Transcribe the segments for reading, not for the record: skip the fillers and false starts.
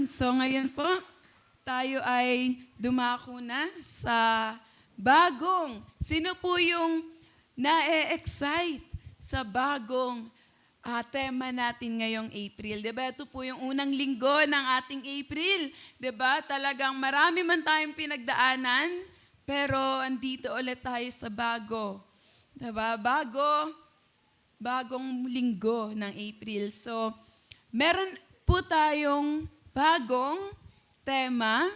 So ngayon po, tayo ay dumako na sa bagong. Sino po yung na-excite sa bagong tema natin ngayong April? Diba? Ito po yung unang linggo ng ating April. Diba? Talagang marami man tayong pinagdaanan, pero andito ulit tayo sa bago. Diba? Bagong linggo ng April. So, meron po tayong bagong tema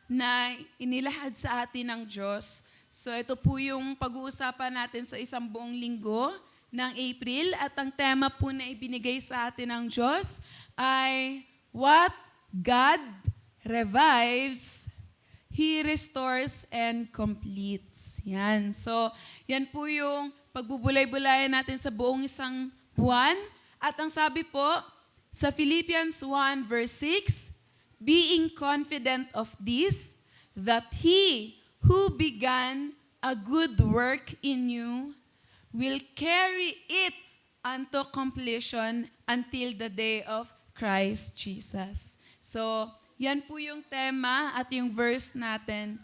na inilahad sa atin ng Diyos. So ito po yung pag-uusapan natin sa isang buong linggo ng April at ang tema po na ibinigay sa atin ng Diyos ay What God Revives, He restores and completes. Yan. So, yan po yung pagbubulay-bulayan natin sa buong isang buwan. At ang sabi po sa Philippians 1 verse 6, being confident of this, that He who began a good work in you will carry it unto completion until the day of Christ Jesus. So, yan po yung tema at yung verse natin.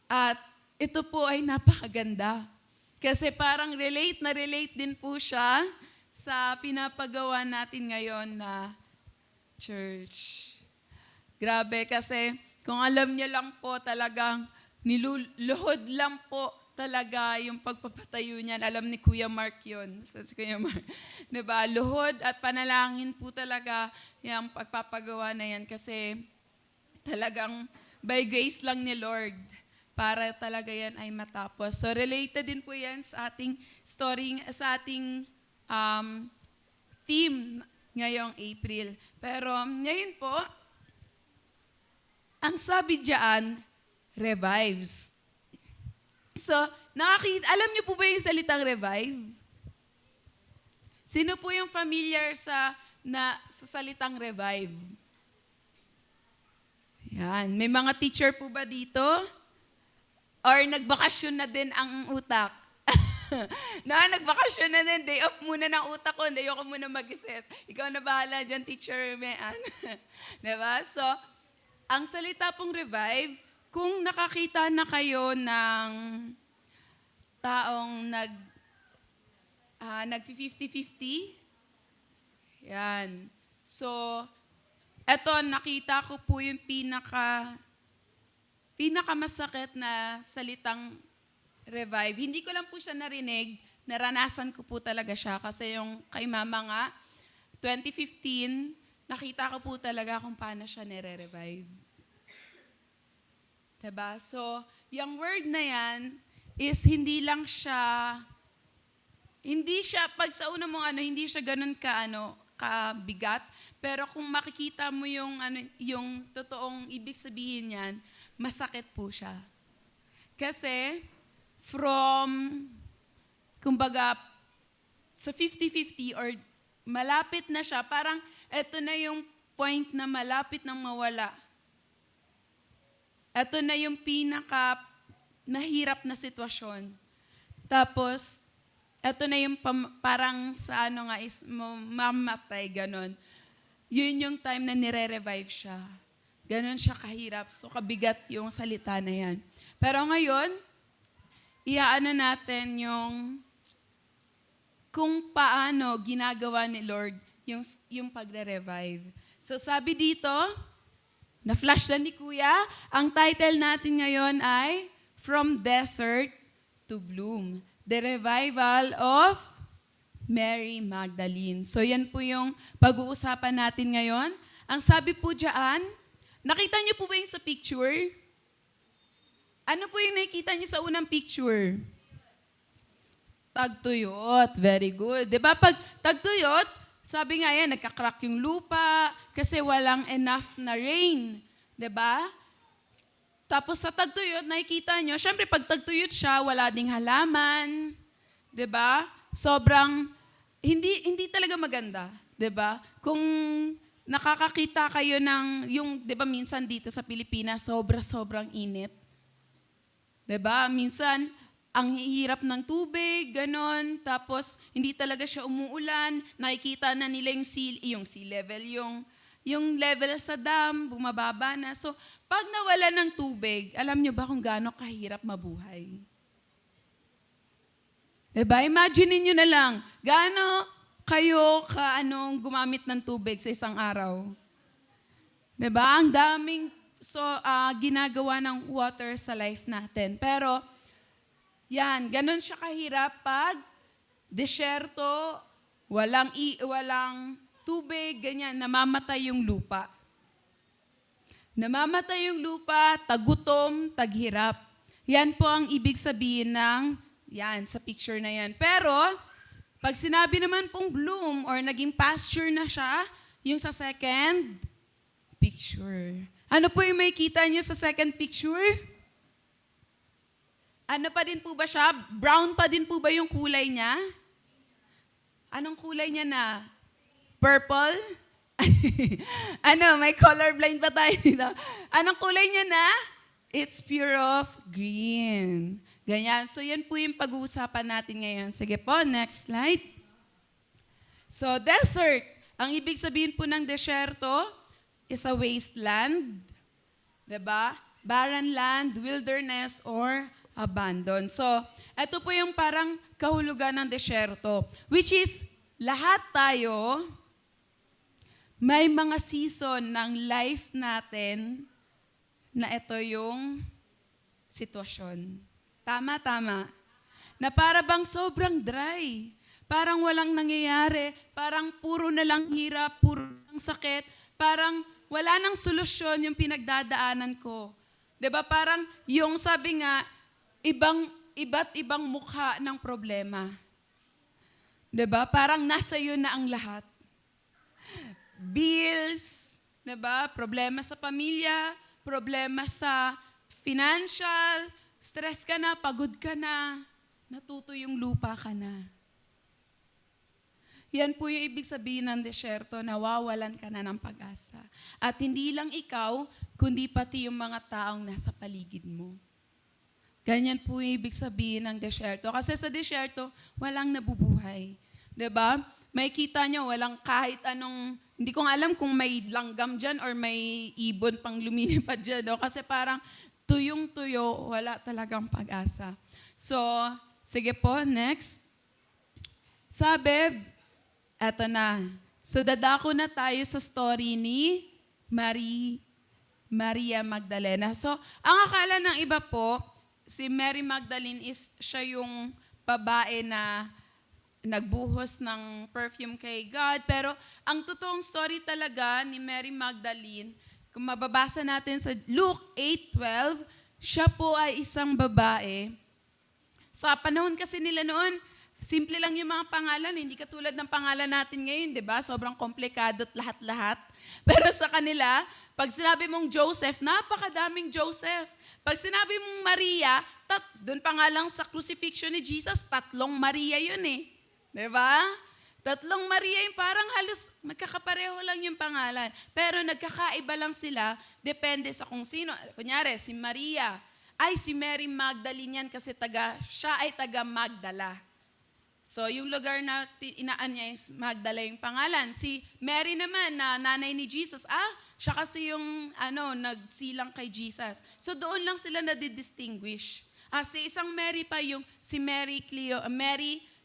At ito po ay napakaganda. Kasi parang relate din po siya sa pinapagawa natin ngayon na church. Grabe kasi kung alam niyo lang po talagang niluluhod lang po talaga yung pagpapatayo niyan. Alam ni Kuya Mark yun. Si Kuya Mark. Diba? Luhod at panalangin po talaga yung pagpapagawa na yan kasi talagang by grace lang ni Lord para talaga yan ay matapos. So related din po yan sa ating story, sa ating theme ngayong April. Pero ngayon po, ang sabi diyan, revives. So, alam niyo po ba yung salitang revive? Sino po yung familiar sa salitang revive? Yan. May mga teacher po ba dito? Or nagbakasyon na din ang utak? Nagbakasyon na din. Day off muna ng utak ko. Hindi ako muna mag-isip. Ikaw na bahala dyan, teacher Mean. Diba? So, ang salita pong revive, kung nakakita na kayo ng taong nag-50-50, yan. So, eto, nakita ko po yung pinakamasakit na salitang revive. Hindi ko lang po siya narinig, naranasan ko po talaga siya kasi yung kay mama nga, 2015, nakita ko po talaga kung paano siya nire-revive. Diba? So, yung word na yan is hindi siya, pag sa una mong hindi siya ganun kabigat, pero kung makikita mo yung totoong ibig sabihin niyan, masakit po siya. Kasi, kumbaga, sa 50-50 or malapit na siya, parang eto na yung point na malapit nang mawala. Eto na yung mahirap na sitwasyon. Tapos, eto na yung parang sa is mamatay, ganon. Yun yung time na nire-revive siya. Ganon siya kahirap. So, kabigat yung salita na yan. Pero ngayon, iaano natin kung paano ginagawa ni Lord yung pagre-revive. So sabi dito, na-flash na ni Kuya, ang title natin ngayon ay From Desert to Bloom, The Revival of Mary Magdalene. So yan po yung pag-uusapan natin ngayon. Ang sabi po dyan, nakita niyo po ba yung sa picture? Ano po yung nakikita niyo sa unang picture? Tagtuyot. Very good. Diba pag tagtuyot, sabi nga yan, nagkakrak yung lupa kasi walang enough na rain. Diba? Tapos sa tagtuyot, nakikita nyo, syempre pag tagtuyot siya, wala ding halaman. Diba? Sobrang, hindi talaga maganda. Diba? Kung nakakakita kayo diba minsan dito sa Pilipinas, sobrang init. Diba? Minsan, ang hirap ng tubig, ganon. Tapos, hindi talaga siya umuulan. Nakikita na nila yung sea level, yung level sa dam, bumababa na. So, pag nawala ng tubig, alam nyo ba kung gaano kahirap mabuhay? Diba? Imagine niyo na lang, gaano kayo gumamit ng tubig sa isang araw? Diba? Ang daming ginagawa ng water sa life natin. Pero, yan, ganun siya kahirap pag desyerto, walang tubig, ganyan, namamatay yung lupa. Namamatay yung lupa, tagutom, taghirap. Yan po ang ibig sabihin yan, sa picture na yan. Pero, pag sinabi naman pong bloom or naging pasture na siya, yung sa second picture. Ano po yung makikita niyo sa second picture? Ano pa din po ba siya? Brown pa din po ba yung kulay niya? Anong kulay niya na? Purple? May colorblind pa tayo dito. Anong kulay niya na? It's pure of green. Ganyan. So, yan po yung pag-uusapan natin ngayon. Sige po, next slide. So, desert. Ang ibig sabihin po ng desyerto is a wasteland. Diba? Barren land, wilderness, or abandon. So, ito po yung parang kahulugan ng desyerto. Which is, lahat tayo, may mga season ng life natin na ito yung sitwasyon. Tama. Na para bang sobrang dry. Parang walang nangyayari. Parang puro na lang hirap, puro lang sakit. Parang wala nang solusyon yung pinagdadaanan ko. 'Di ba? Parang yung sabi nga, iba't ibang mukha ng problema. 'Di ba? Parang nasa iyo na ang lahat. Bills, 'di ba? Problema sa pamilya, problema sa financial, stress ka na, pagod ka na, natuto yung lupa ka na. Yan po yung ibig sabihin ng desyerto, nawawalan ka na ng pag-asa. At hindi lang ikaw, kundi pati yung mga taong nasa paligid mo. Ganyan po yung ibig sabihin ng desyerto. Kasi sa desyerto, walang nabubuhay. 'Di ba? May kita nyo, walang kahit anong, hindi ko alam kung may langgam dyan or may ibon pang lumilipad dyan. No? Kasi parang tuyong-tuyo, wala talagang pag-asa. So, sige po, next. Sabi, eto na. So, dadako na tayo sa story ni Maria Magdalena. So, ang akala ng iba po, si Mary Magdalene is siya yung babae na nagbuhos ng perfume kay God. Pero, ang totoong story talaga ni Mary Magdalene, kung mababasa natin sa Luke 8:12, siya po ay isang babae. Sa panahon kasi nila noon, simple lang yung mga pangalan. Hindi katulad ng pangalan natin ngayon, di ba? Sobrang komplikado at lahat-lahat. Pero sa kanila, pag sinabi mong Joseph, napakadaming Joseph. Pag sinabi mong Maria, doon pa nga lang sa crucifixion ni Jesus, 3 Maria yun eh. Di ba? 3 Maria yung parang halos magkakapareho lang yung pangalan. Pero nagkakaiba lang sila, depende sa kung sino. Kunyari, si Maria, ay si Mary Magdalene yan kasi siya ay taga Magdala. So yung lugar na inaan niya is Magdala yung pangalan. Si Mary naman na nanay ni Jesus, siya kasi yung nagsilang kay Jesus. So doon lang sila nadidistinguish. Si isang Mary pa yung si Mary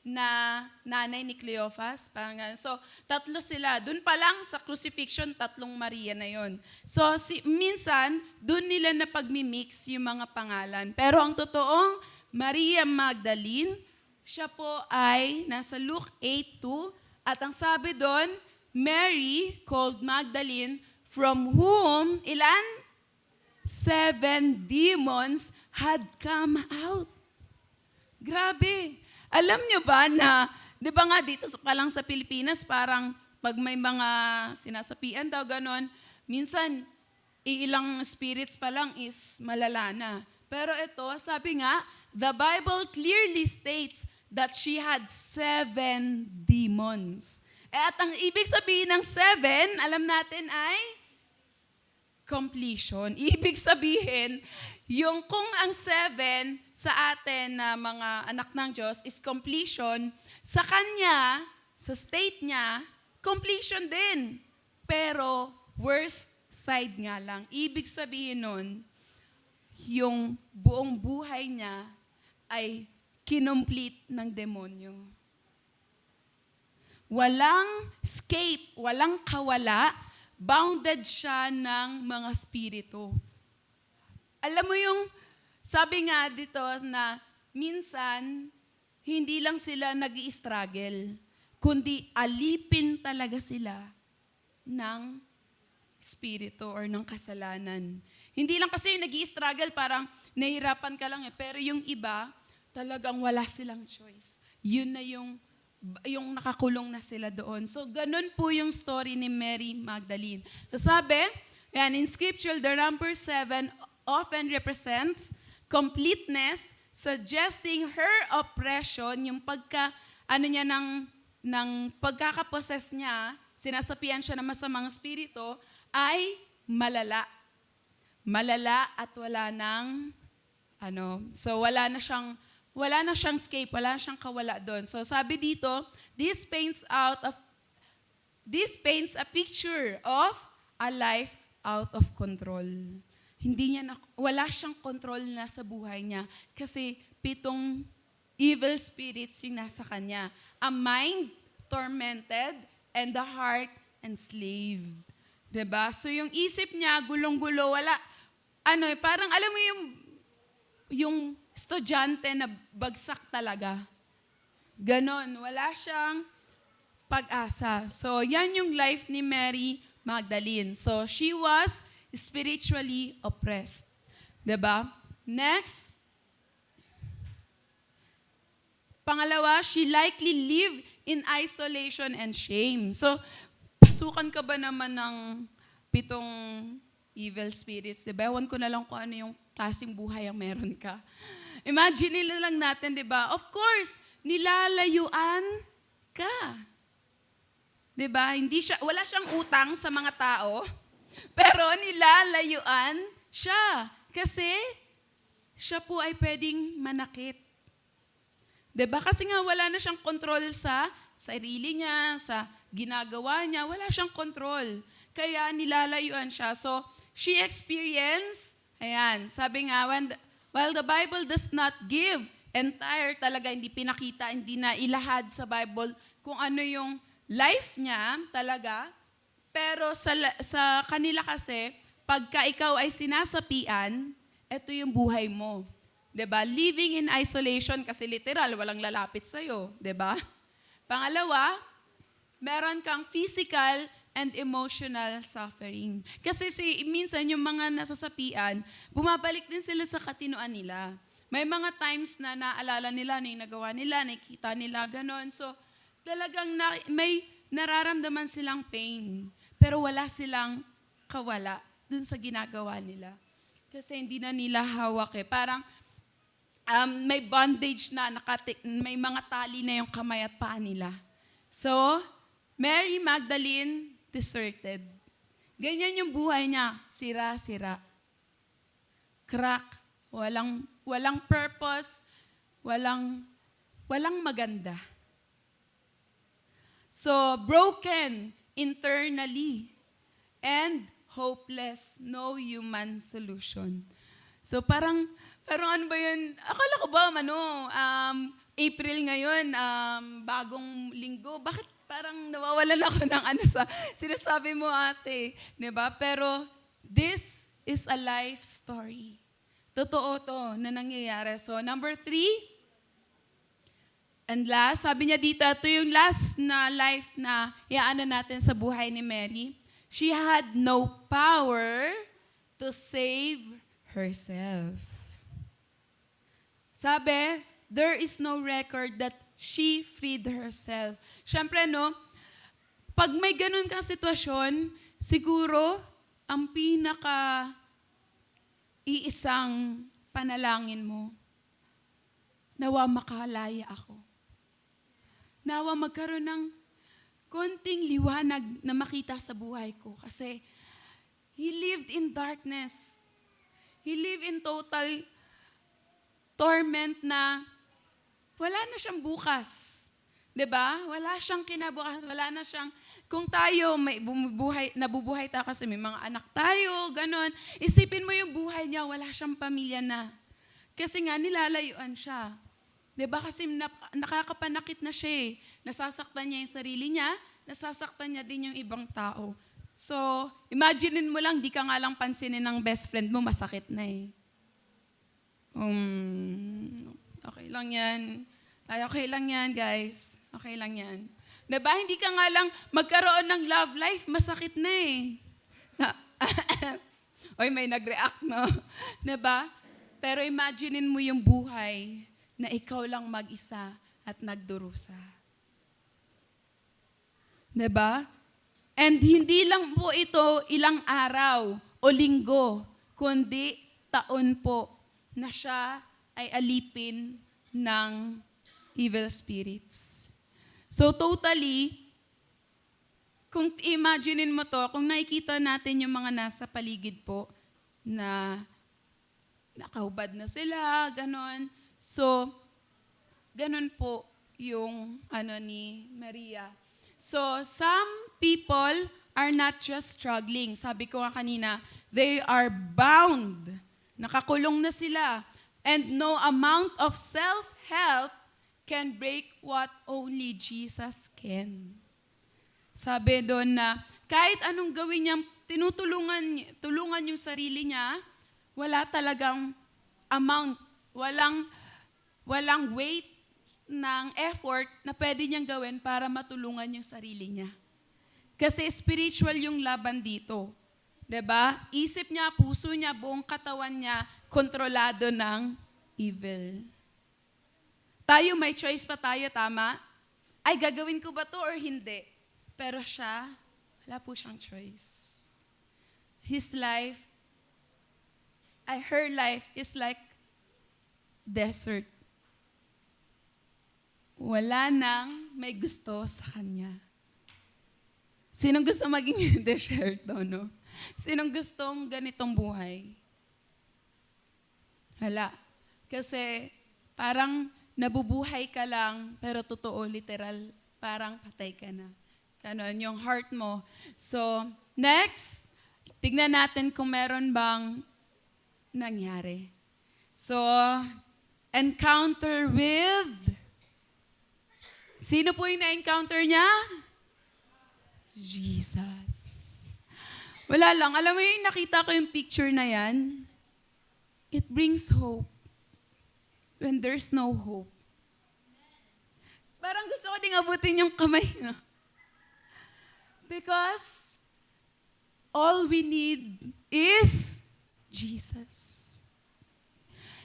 na nanay ni Cleophas. So, 3 sila. Doon pa lang sa crucifixion, 3 Maria na yon. So, minsan, doon nila na pagmimix yung mga pangalan. Pero ang totoong Maria Magdalene, siya po ay nasa Luke 8:2. At ang sabi doon, Mary, called Magdalene, from whom, ilan? 7 demons had come out. Grabe. Alam nyo ba na, di ba nga dito pa lang sa Pilipinas, parang pag may mga sinasapian daw, ganon, minsan, ilang spirits pa lang is malala na. Pero ito, sabi nga, the Bible clearly states that she had 7 demons. At ang ibig sabihin ng 7, alam natin ay completion. Ibig sabihin, yung kung ang 7 sa atin na mga anak ng Diyos is completion, sa Kanya, sa state niya, completion din. Pero worst side nga lang. Ibig sabihin nun, yung buong buhay niya ay kinomplete ng demonyo. Walang escape, walang kawala, bounded siya ng mga spirito. Alam mo yung, sabi nga dito na minsan, hindi lang sila nag-i-struggle, kundi alipin talaga sila ng spirito or ng kasalanan. Hindi lang kasi nag-i-struggle, parang nahihirapan ka lang pero yung iba, talagang wala silang choice. Yun na yung nakakulong na sila doon. So, ganun po yung story ni Mary Magdalene. So, sabi, in Scripture, the number 7 often represents completeness, suggesting her oppression, yung ng pagkakaposes niya, sinasapian siya ng masamang spirito, ay malala. Malala at wala nang, so wala na siyang escape, wala na siyang kawala doon. So sabi dito, this paints a picture of a life out of control. Wala siyang control na sa buhay niya kasi 7 evil spirits yung nasa kanya. A mind tormented and the heart enslaved. Diba? So yung isip niya, gulong-gulo, wala. Parang alam mo yung estudyante na bagsak talaga. Ganon, wala siyang pag-asa. So yan yung life ni Mary Magdalene. So she was spiritually oppressed. Diba? Next, pangalawa, she likely lived in isolation and shame. So, pasukan ka ba naman ng 7 evil spirits? Diba? Ewan ko na lang kung ano yung klaseng buhay ang meron ka. Imagine nila lang natin, diba? Of course, nilalayuan ka. Diba? Wala siyang utang sa mga tao, pero nilalayuan siya. Kasi, siya po ay pwedeng manakit. Diba? Kasi nga wala na siyang control sa sarili niya, sa ginagawa niya, wala siyang control. Kaya nilalayuan siya. So, she experienced, sabi nga, while the Bible does not give entire talaga, hindi pinakita, hindi na ilahad sa Bible kung ano yung life niya talaga, pero sa kanila kasi, pagka ikaw ay sinasapian, ito yung buhay mo. 'Di ba? Living in isolation kasi literal, walang lalapit sa'yo. 'Di ba? Pangalawa, meron kang physical and emotional suffering. Kasi minsan yung mga nasasapian, bumabalik din sila sa katinoan nila. May mga times na naalala nila na yung nagawa nila, nakikita nila, ganon. So, talagang may nararamdaman silang pain, pero wala silang kawala dun sa ginagawa nila. Kasi hindi na nila hawak Parang may bondage na, may mga tali na yung kamay at paa nila. So, Mary Magdalene deserted. Ganyan yung buhay niya, sira-sira. Crack, walang purpose, walang maganda. So, broken internally and hopeless, no human solution. So, parang ano ba yun? Akala ko ba, April ngayon, bagong linggo, bakit parang nawawalan ako ng sa sinasabi mo ate? Diba? Pero, this is a life story. Totoo to na nangyayari. So, number 3, and last, sabi niya dito, ito yung last na life na iaanan natin sa buhay ni Mary. She had no power to save herself. Sabi, there is no record that she freed herself. Siyempre, pag may ganun kang sitwasyon, siguro, ang iisang panalangin mo, nawa makalaya ako. Nawa magkaroon ng konting liwanag na makita sa buhay ko. Kasi, he lived in darkness. He lived in total torment na wala na siyang bukas. 'Di ba? Wala siyang kinabukas, wala na siyang Kung tayo, nabubuhay tayo kasi may mga anak tayo, ganon, isipin mo yung buhay niya, wala siyang pamilya na. Kasi nga, nilalayuan siya. 'Di ba? Kasi nakakapanakit na siya eh. Nasasaktan niya yung sarili niya, nasasaktan niya din yung ibang tao. So, imaginein mo lang, di ka nga lang pansinin ng best friend mo, masakit na eh. Okay lang yan. Ay, okay lang yan, guys. Okay lang yan. 'Di ba? Hindi ka nga lang magkaroon ng love life, masakit na eh. Oy, may nag-react, no? 'Di ba? Pero imaginein mo yung buhay na ikaw lang mag-isa at nagdurusa. 'Di ba? And hindi lang po ito ilang araw o linggo, kundi taon po na siya ay alipin ng evil spirits. So totally, kung imaginein mo to, kung nakikita natin yung mga nasa paligid po na nakahubad na sila, ganon. So, ganon po yung ni Maria. So, some people are not just struggling. Sabi ko nga kanina, they are bound. Nakakulong na sila. And no amount of self-help can break what only Jesus can. Sabi doon na kahit anong gawin niya, tulungan yung sarili niya, wala talagang amount, walang weight ng effort na pwede niyang gawin para matulungan yung sarili niya. Kasi spiritual yung laban dito. 'Di ba? Isip niya, puso niya, buong katawan niya, kontrolado ng evil. Tayo, may choice pa tayo, tama? Ay, gagawin ko ba to or hindi? Pero siya, wala po siyang choice. Her life is like desert. Wala nang may gusto sa kanya. Sinong gusto maging desert daw, no? Sinong gustong ganitong buhay? Hala. Kasi parang nabubuhay ka lang, pero totoo, literal, parang patay ka na. Ganon, yung heart mo. So, next, tignan natin kung meron bang nangyari. So, encounter with... Sino po yung na-encounter niya? Jesus. Wala lang. Alam mo yung nakita ko yung picture na yan? It brings hope when there's no hope. Parang gusto ko ding abutin yung kamay na. Because all we need is Jesus.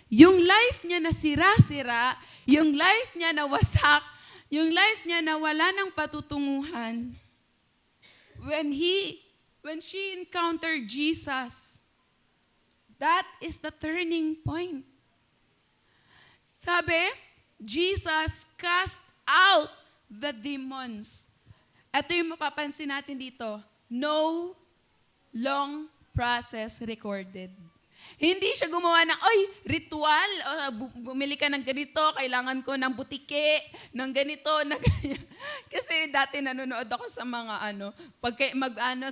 Yung life niya na sira-sira, yung life niya na wasak, yung life niya na wala ng patutunguhan. When she encountered Jesus, that is the turning point. Sabi, Jesus cast out the demons. Ito yung mapapansin natin dito. No long process recorded. Hindi siya gumawa ng, ritual, bumili ka ng ganito, kailangan ko ng butike, ng ganito, ng ganyan. Kasi dati nanonood ako sa mga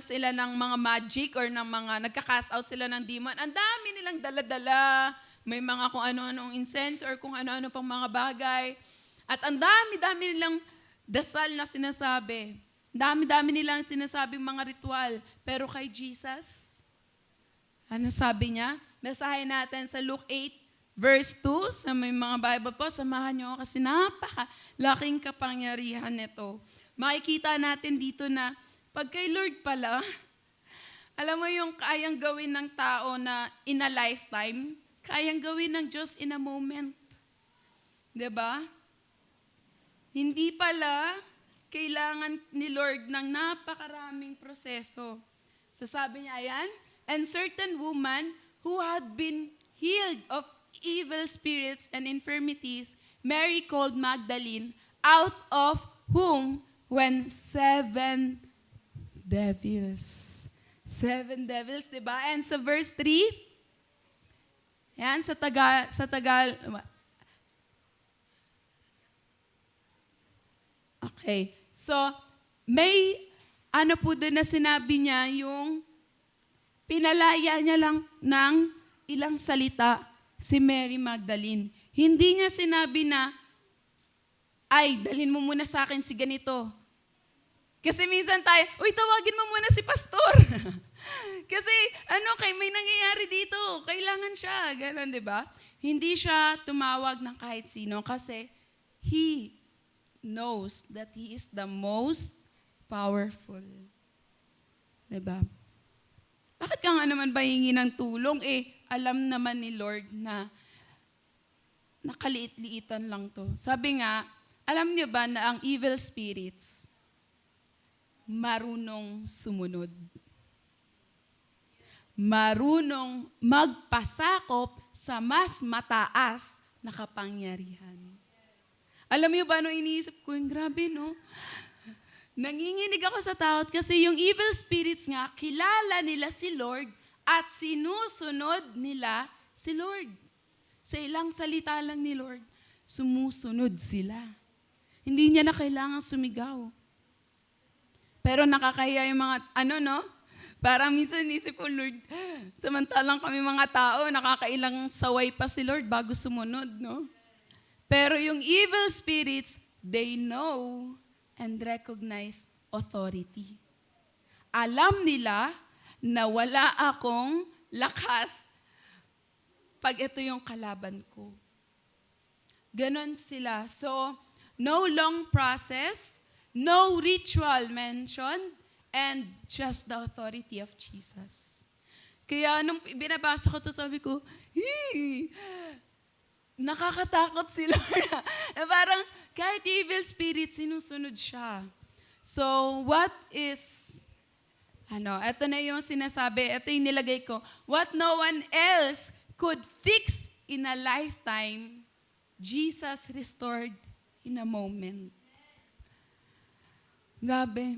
sila ng mga magic or ng mga, nagka-cast out sila ng demon. Ang dami nilang dala-dala, may mga kung ano-anong incense or kung ano-ano pang mga bagay. At ang dami-dami nilang dasal na sinasabi. Dami-dami nilang sinasabing mga ritual. Pero kay Jesus, ano sabi niya? Basahin natin sa Luke 8, verse 2. Sa may mga Bible po, samahan niyo ako kasi napakalaking kapangyarihan nito. Makikita natin dito na pag kay Lord pala, alam mo yung kayang gawin ng tao na in a lifetime, kayang gawin ng Diyos in a moment. 'Di ba? Hindi pala kailangan ni Lord ng napakaraming proseso. Sasabi niya, ayan, and certain woman who had been healed of evil spirits and infirmities, Mary called Magdalene, out of whom went 7 devils. 7 devils, diba? And sa verse 3, yan, sa Tagal. Okay. So, may ano po doon na sinabi niya, yung pinalaya niya lang ng ilang salita si Mary Magdalene. Hindi niya sinabi na, ay, dalhin mo muna sa akin si ganito. Kasi minsan tayo, uy, tawagin mo muna si pastor. Kasi, may nangyayari dito. Kailangan siya. Ganon, di ba? Hindi siya tumawag ng kahit sino kasi He knows that He is the most powerful. Di ba? Bakit ka nga naman ba hingi ng tulong? Alam naman ni Lord na nakaliit-liitan lang to. Sabi nga, alam niyo ba na ang evil spirits marunong sumunod? Marunong magpasakop sa mas mataas na kapangyarihan. Alam niyo ba, iniisip ko, grabe, no? Nanginginig ako sa takot kasi yung evil spirits nga, kilala nila si Lord at sinusunod nila si Lord. Sa ilang salita lang ni Lord, sumusunod sila. Hindi niya na kailangan sumigaw. Pero nakakahiya yung mga, parang minsan isip ko, Lord, samantalang kami mga tao, nakakailang saway pa si Lord bago sumunod, no? Pero yung evil spirits, they know and recognize authority. Alam nila na wala akong lakas pag ito yung kalaban ko. Ganon sila. So, no long process, no ritual mentioned, and just the authority of Jesus. Kaya nung binabasa ko to, sabi ko, nakakatakot si Lord. Parang kahit evil spirit, sinusunod siya. So, what is, ito na yung sinasabi, ito yung nilagay ko, what no one else could fix in a lifetime, Jesus restored in a moment. Grabe.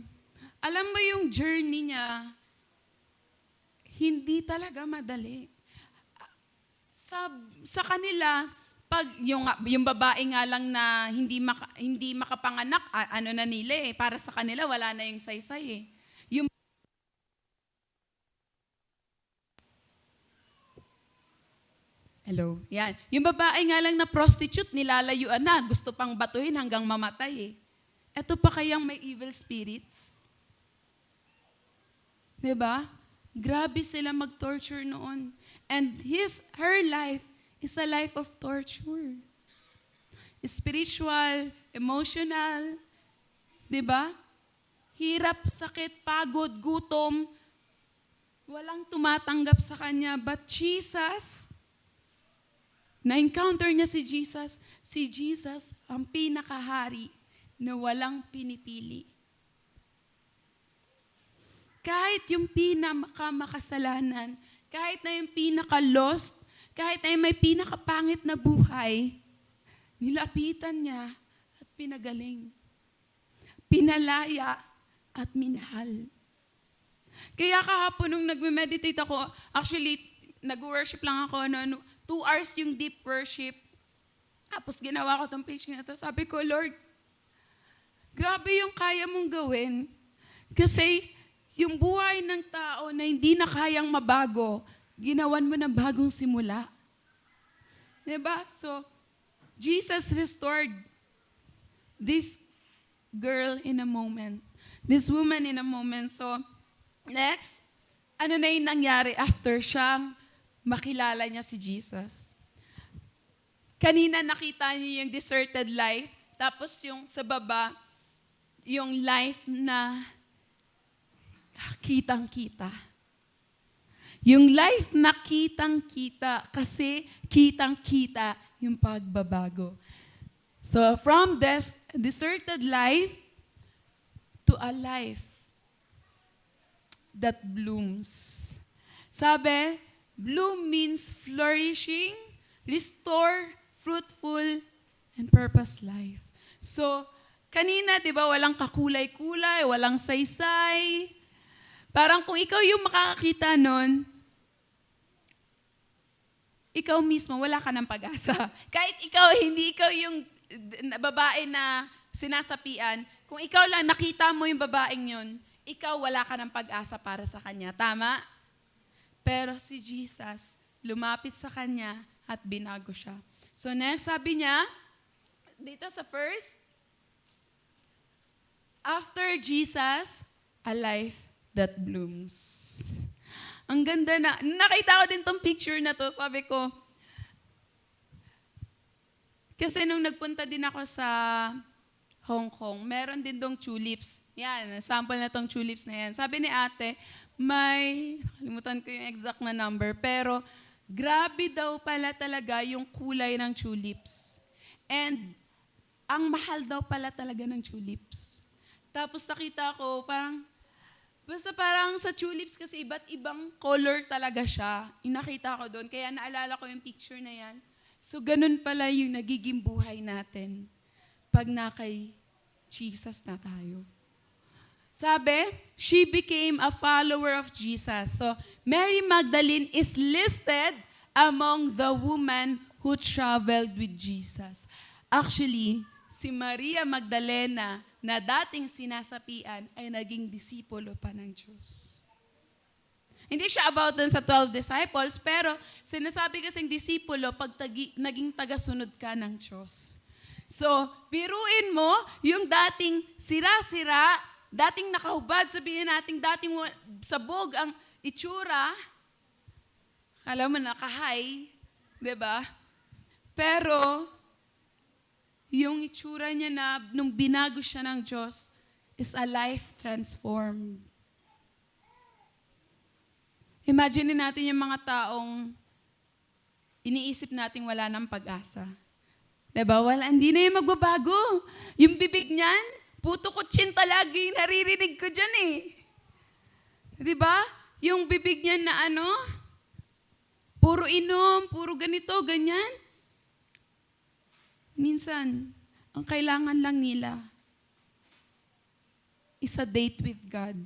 Alam mo yung journey niya, hindi talaga madali. Sa kanila, pag yung babae nga lang na hindi makapanganak, na nila para sa kanila wala na yung saysay . Hello. Yan. Yung babae nga lang na prostitute, nilalayuan na, gusto pang batuhin hanggang mamatay . Ito pa kayang may evil spirits? 'Di ba? Grabe sila mag-torture noon. And her life is a life of torture. Spiritual, emotional, 'di ba? Hirap, sakit, pagod, gutom. Walang tumatanggap sa kanya. But Jesus, na-encounter niya si Jesus ang pinakahari na walang pinipili. Kahit yung pinakamakasalanan, kahit na yung pinaka-lost, kahit na yung may pinakapangit na buhay, nilapitan niya at pinagaling. Pinalaya at minahal. Kaya kahapon nung nagme-meditate ako, actually, nag-worship lang ako, 2 hours yung deep worship. Tapos ginawa ko tong page na ito. Sabi ko, Lord, grabe yung kaya mong gawin. Kasi yung buhay ng tao na hindi na kayang mabago, ginawan mo na bagong simula. Diba? So, Jesus restored this girl in a moment. This woman in a moment. So, next, ano na yung nangyari after siyang makilala niya si Jesus? Kanina nakita niyo yung deserted life, tapos yung sa baba, yung life na kitang-kita. Yung life na kitang-kita kasi kitang-kita yung pagbabago. So from this deserted life to a life that blooms. Sabi, bloom means flourishing, restore, fruitful, and purpose life. So, kanina, di ba, walang kakulay-kulay, walang saysay. Parang kung ikaw yung makakakita nun, ikaw mismo, wala ka ng pag-asa. Kahit hindi ikaw yung babae na sinasapian, kung ikaw lang nakita mo yung babaeng yun, ikaw wala ka ng pag-asa para sa kanya. Tama? Pero si Jesus, lumapit sa kanya at binago siya. So next, sabi niya, dito sa first, after Jesus, a life that blooms. Ang ganda na. Nakita ko din tong picture na to. Sabi ko, kasi nung nagpunta din ako sa Hong Kong, meron din dong tulips. Yan, sample na tong tulips na yan. Sabi ni ate, nakalimutan ko yung exact na number, pero grabe daw pala talaga yung kulay ng tulips. And ang mahal daw pala talaga ng tulips. Tapos nakita ko, basta parang sa tulips kasi iba't ibang color talaga siya. Yung nakita ko doon, kaya naalala ko yung picture na yan. So ganun pala yung nagiging buhay natin pag na kay Jesus na tayo. Sabi, she became a follower of Jesus. So Mary Magdalene is listed among the women who traveled with Jesus. Actually, si Maria Magdalena na dating sinasapian ay naging disipulo pa ng Diyos. Hindi siya about dun sa 12 disciples, pero sinasabi kasing disipulo pag naging tagasunod ka ng Diyos. So, biruin mo yung dating sira-sira, dating nakahubad, sabihin natin dating sabog ang itsura, kala mo nakahay, di ba? Pero, yung itsura niya na nung binago siya ng Diyos is a life transformed. Imagine natin yung mga taong iniisip nating wala ng pag-asa. Diba? Hindi na yung magbabago. Yung bibig niyan, puto kutsinta lagi naririnig ko dyan eh. Diba? Yung bibig niyan na puro inom, puro ganito, ganyan. Minsan, ang kailangan lang nila is a date with God.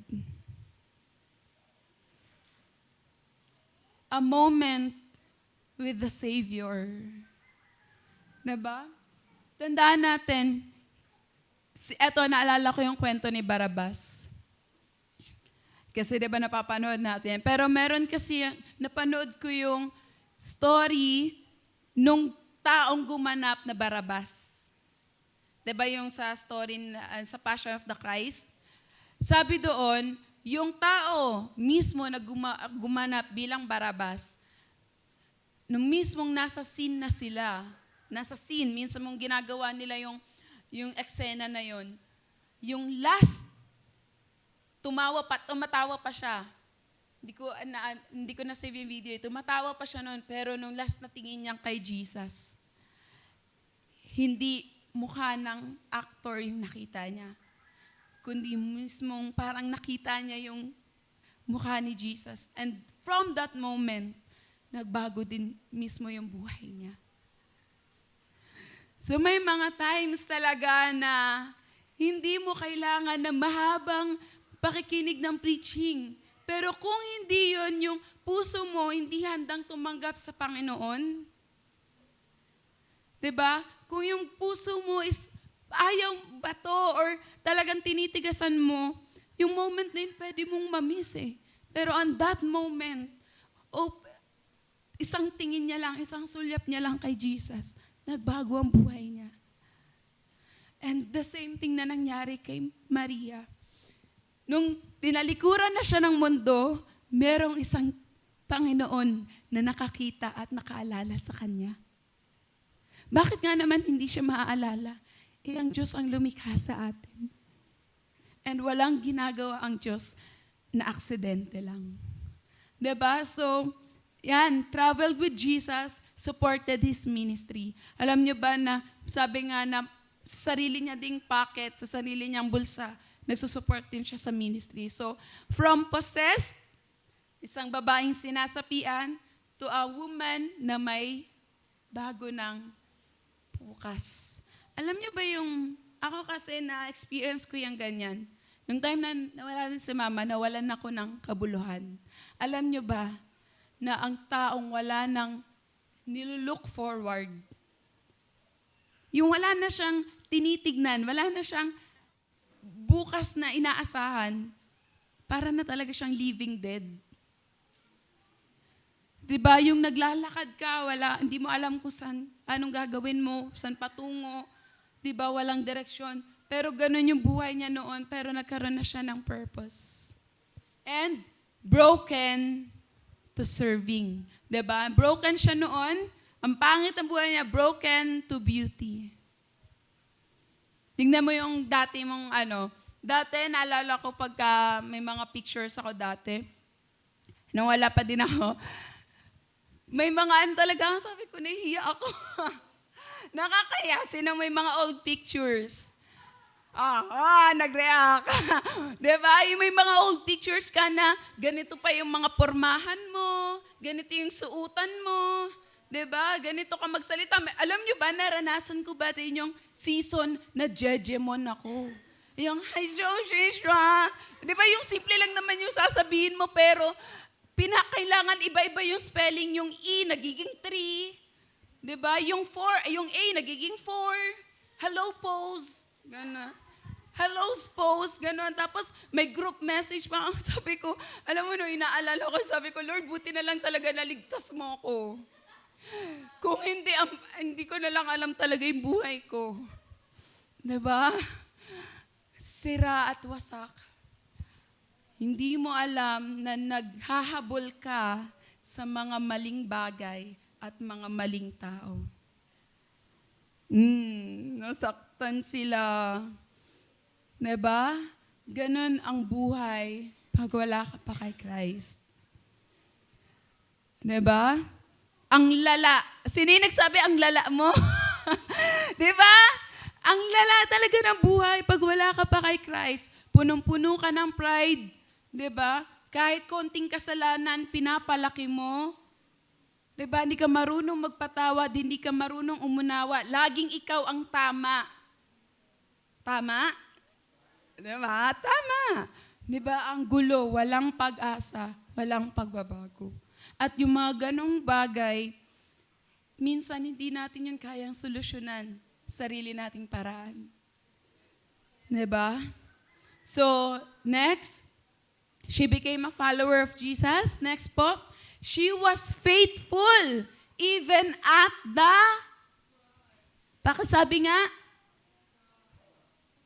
A moment with the Savior. Diba? Tandaan natin, eto, naalala ko yung kwento ni Barabas. Kasi diba napapanood natin. Pero meron kasi, napanood ko yung story nung taong gumanap na Barabas. Diba yung sa story, sa Passion of the Christ? Sabi doon, yung tao mismo na gumanap bilang Barabas, nung mismong nasa scene na sila, minsan mong ginagawa nila yung eksena na yon, yung last, tumatawa pa siya. Hindi ko na-save yung video. Tumatawa pa siya noon, pero nung last na tingin niya kay Jesus, hindi mukha ng actor yung nakita niya, kundi mismong parang nakita niya yung mukha ni Jesus. And from that moment, nagbago din mismo yung buhay niya. So may mga times talaga na hindi mo kailangan na mahabang pakikinig ng preaching. Pero kung hindi yon yung puso mo, hindi handang tumanggap sa Panginoon, 'di ba? Kung yung puso mo is ayaw bato or talagang tinitigasan mo, yung moment na yun pwede mong mamiss eh. Pero on that moment, isang tingin niya lang, isang sulyap niya lang kay Jesus, nagbago ang buhay niya. And the same thing na nangyari kay Maria. Nung tinalikuran na siya ng mundo, merong isang Panginoon na nakakita at nakaalala sa kanya. Bakit nga naman hindi siya maaalala? Ang Diyos ang lumikha sa atin. And walang ginagawa ang Diyos na aksidente lang. Diba? So, yan, traveled with Jesus, supported His ministry. Alam niyo ba na, sabi nga na, sa sarili niya ding pocket, sa sarili niyang bulsa, nagsusupport din siya sa ministry. So, from possessed, isang babaeng sinasapian, to a woman na may bago ng bukas. Alam niyo ba ako kasi na-experience ko yung ganyan. Nung time na nawala din si mama, nawalan ako ng kabuluhan. Alam niyo ba na ang taong wala nang nilook forward, yung wala na siyang tinitignan, wala na siyang bukas na inaasahan, para na talaga siyang living dead. Diba, yung naglalakad ka, hindi mo alam kung saan, anong gagawin mo, saan patungo, diba, walang direksyon. Pero ganun yung buhay niya noon, pero nagkaroon na siya ng purpose. And broken to serving. Diba? Broken siya noon, ang pangit ang buhay niya, broken to beauty. Tingnan mo yung dati mong dati naalala ko pagka may mga pictures ako dati, nung wala pa din ako, may mga talaga, sabi ko, nahihiya ako. Nakakaya, sino may mga old pictures. Nag-react. Diba? Yung may mga old pictures ka na, ganito pa yung mga pormahan mo, ganito yung suutan mo, diba? Ganito ka magsalita. Alam nyo ba, naranasan ko ba din yung season na jejemon ako? Yung, hi, Joshua. Diba, yung simple lang naman yung sasabihin mo, pero kailangan iba-iba yung spelling, yung E nagiging 3, 'di ba? Yung A nagiging 4. Hello pose, gano'n. Hello pose, gano'n. Tapos may group message pa. Sabi ko, alam mo no, inaalala ko, sabi ko, Lord, buti na lang talaga naligtas mo ko. Kung hindi ko na lang alam talaga yung buhay ko. 'Di ba? Sira at wasak. Hindi mo alam na naghahabol ka sa mga maling bagay at mga maling tao. Nasaktan sila. Diba? Ganon ang buhay pag wala ka pa kay Christ. Diba? Ang lala. Sino yung nagsabi ang lala mo? Diba? Ang lala talaga ng buhay pag wala ka pa kay Christ. Punong-puno ka ng pride. 'Di ba? Kahit konting kasalanan, pinapalaki mo. 'Di ba? Hindi ka marunong magpatawad, hindi ka marunong umunawa. Laging ikaw ang tama. Tama? 'Di ba? Tama. 'Di ba? Ang gulo, walang pag-asa, walang pagbabago. At yung mga ganong bagay, minsan hindi natin yun kayang solusyonan. Sarili nating paraan. 'Di ba? So, next, she became a follower of Jesus. Next po, she was faithful even at the, pakisabi nga,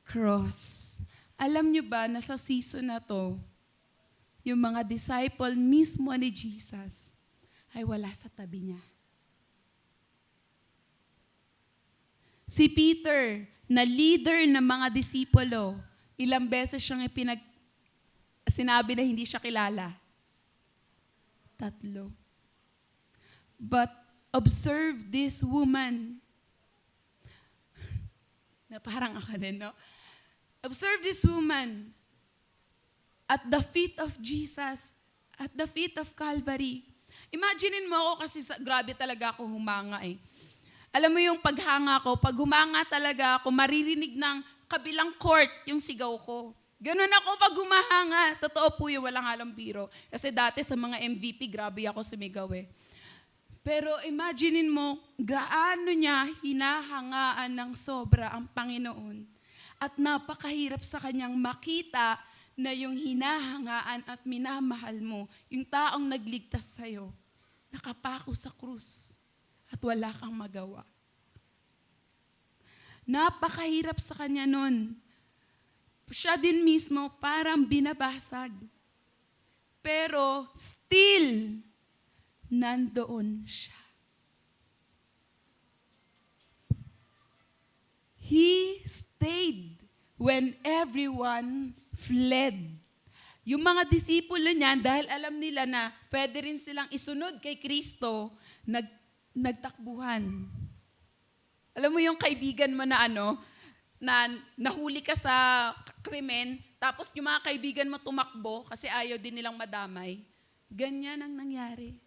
cross. Alam nyo ba na sa season na to, yung mga disciple mismo ni Jesus ay wala sa tabi niya. Si Peter, na leader ng mga disipulo, ilang beses siyang sinabi na hindi siya kilala. 3. But observe this woman. Na parang ako din, no? Observe this woman at the feet of Jesus, at the feet of Calvary. Imaginein mo ako kasi grabe talaga ako humanga eh. Alam mo yung paghanga ko, pag humanga talaga ako, maririnig ng kabilang court yung sigaw ko. Ganun ako pag humahanga. Totoo po yung walang halong biro. Kasi dati sa mga MVP, grabe ako sumigaw eh. Pero imaginein mo, gaano niya hinahangaan ng sobra ang Panginoon. At napakahirap sa kanyang makita na yung hinahangaan at minamahal mo, yung taong nagligtas sa'yo, nakapako sa krus at wala kang magawa. Napakahirap sa kanya nun. Siya din mismo parang binabasag. Pero still, nandoon siya. He stayed when everyone fled. Yung mga disipulo niya, dahil alam nila na pwede rin silang isunod kay Kristo, nagtakbuhan. Alam mo yung kaibigan mo na na nahuli ka sa krimen, tapos yung mga kaibigan mo tumakbo kasi ayaw din nilang madamay. Ganyan ang nangyari.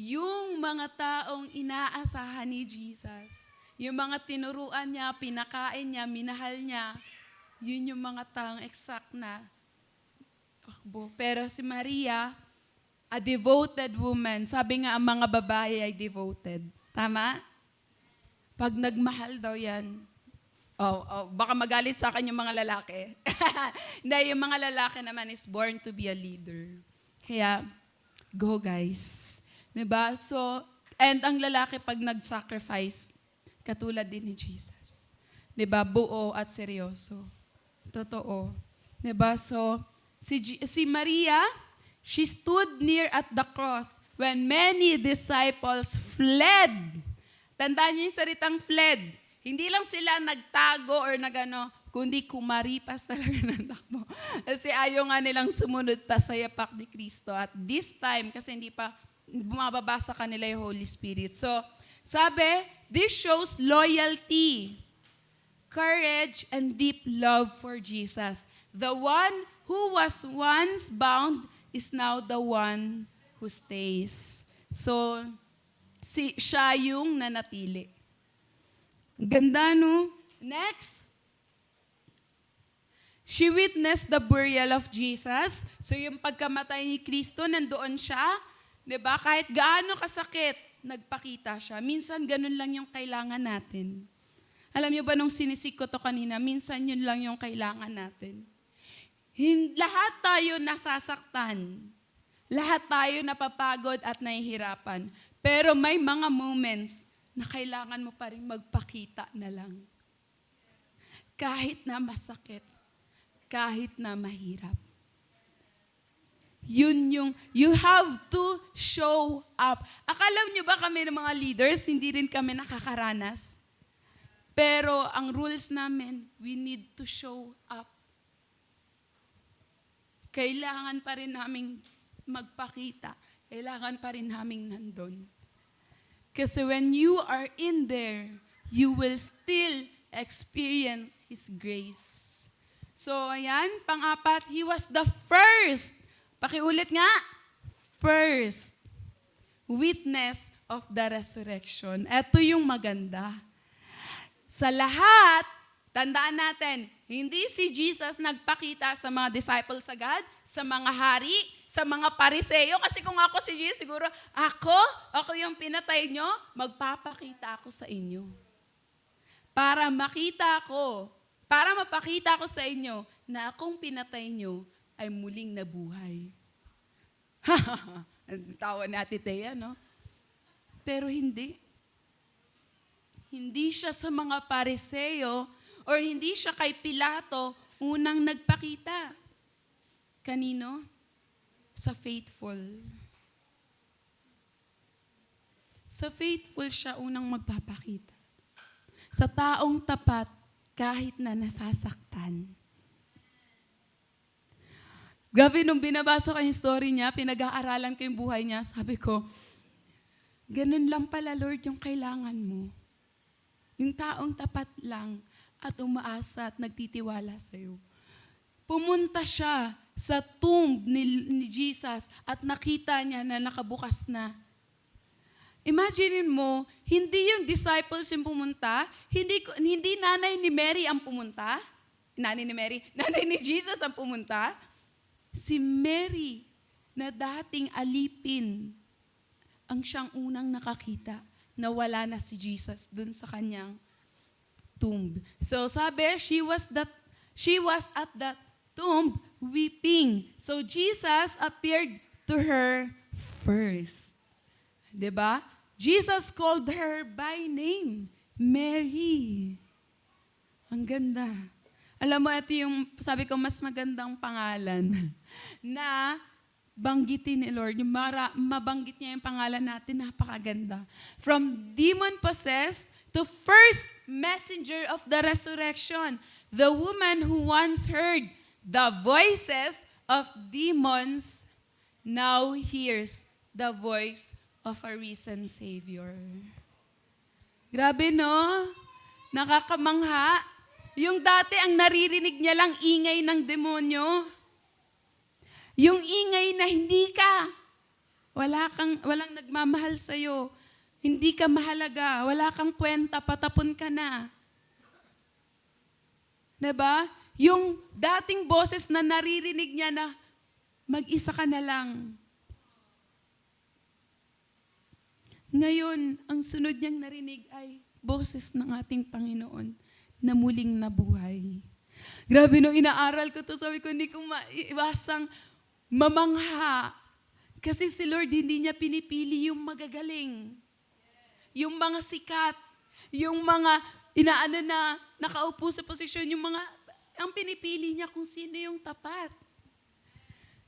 Yung mga taong inaasahan ni Jesus, yung mga tinuruan niya, pinakain niya, minahal niya, yun yung mga taong exact na takbo. Pero si Maria, a devoted woman. Sabi nga ang mga babae ay devoted. Tama? Pag nagmahal daw yan, Baka magalit sa akin yung mga lalaki. Hindi, yung mga lalaki naman is born to be a leader. Kaya, go guys. Diba? So, and ang lalaki pag nag-sacrifice, katulad din ni Jesus. Diba? Buo at seryoso. Totoo. Diba? So, si Maria, she stood near at the cross when many disciples fled. Tandaan niyo yung salitang fled. Hindi lang sila nagtago or nagano, kundi kumaripas talaga ng takbo. Kasi ayaw nga nilang sumunod pa sa yapak ni Kristo. At this time, kasi hindi pa bumababa sa kanila yung Holy Spirit. So, sabi, this shows loyalty, courage, and deep love for Jesus. The one who was once bound is now the one who stays. So, siya yung nanatili. Ganda, no? Next. She witnessed the burial of Jesus. So yung pagkamatay ni Kristo, nandoon siya. Diba? Kahit gaano kasakit, nagpakita siya. Minsan, ganun lang yung kailangan natin. Alam niyo ba nung sinisik ko to kanina, minsan yun lang yung kailangan natin. Lahat tayo nasasaktan. Lahat tayo napapagod at nahihirapan. Pero may mga moments na kailangan mo pa rin magpakita na lang. Kahit na masakit, kahit na mahirap. Yun yung, you have to show up. Akala niyo ba kami ng mga leaders, hindi rin kami nakakaranas? Pero ang rules namin, we need to show up. Kailangan pa rin naming magpakita. Kailangan pa rin naming nandun. Kasi when you are in there, you will still experience His grace. So, ayan, pang-apat, He was the first. Pakiulit nga, first witness of the resurrection. Ito yung maganda. Sa lahat, tandaan natin, hindi si Jesus nagpakita sa mga disciples agad, sa mga hari, sa mga Pariseo. Kasi kung ako si Jesus, siguro, ako yung pinatay nyo, magpapakita ako sa inyo. Para mapakita ko sa inyo na akong pinatay nyo ay muling nabuhay. Tawa ni Ate Thea, no? Pero hindi. Hindi siya sa mga Pariseo or hindi siya kay Pilato unang nagpakita. Kanino? Sa faithful. Sa faithful siya unang magpapakita. Sa taong tapat kahit na nasasaktan. Grabe, nung binabasa ko yung story niya, pinag-aaralan ko yung buhay niya, sabi ko, ganun lang pala, Lord, yung kailangan mo. Yung taong tapat lang at umaasa at nagtitiwala sa'yo. Pumunta siya sa tomb ni Jesus at nakita niya na nakabukas na. Imagine mo, hindi yung disciples yung pumunta, hindi nanay ni Mary ang pumunta, nanay ni Jesus ang pumunta. Si Mary na dating alipin ang siyang unang nakakita na wala na si Jesus dun sa kanyang tomb. So sabi, she was at that tomb weeping. So Jesus appeared to her first. 'Di ba? Jesus called her by name, Mary. Ang ganda. Alam mo, ito yung, sabi ko, mas magandang pangalan na banggitin ni Lord. Yung mabanggit niya yung pangalan natin, napakaganda. From demon-possessed to first messenger of the resurrection, the woman who once heard the voices of demons now hears the voice of a risen Savior. Grabe, no? Nakakamangha. Yung dati, ang naririnig niya lang ingay ng demonyo. Yung ingay na hindi ka. Walang nagmamahal sa'yo. Hindi ka mahalaga. Wala kang kwenta, patapon ka na. Diba? Yung dating boses na naririnig niya na mag-isa ka na lang. Ngayon, ang sunod niyang narinig ay boses ng ating Panginoon na muling nabuhay. Grabe, nung inaaral ko to, sabi ko, hindi ko maiwasang mamangha. Kasi si Lord, hindi niya pinipili yung magagaling. Yung mga sikat. Yung mga inaano na nakaupo sa posisyon. Yung mga, ang pinipili niya kung sino yung tapat.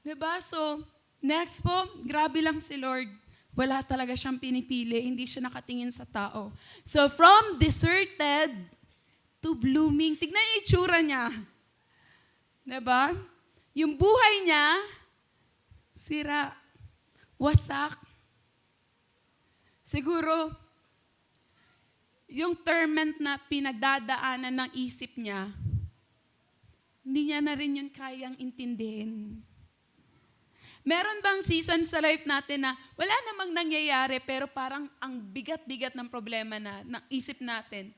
Diba? So, next po, grabe lang si Lord. Wala talaga siyang pinipili. Hindi siya nakatingin sa tao. So, from deserted to blooming. Tignan yung itsura niya. Diba? Yung buhay niya, sira, wasak. Siguro, yung torment na pinagdadaanan ng isip niya, hindi niya na rin yun kayang intindihin. Meron bang season sa life natin na wala namang nangyayari pero parang ang bigat-bigat ng problema ng isip natin?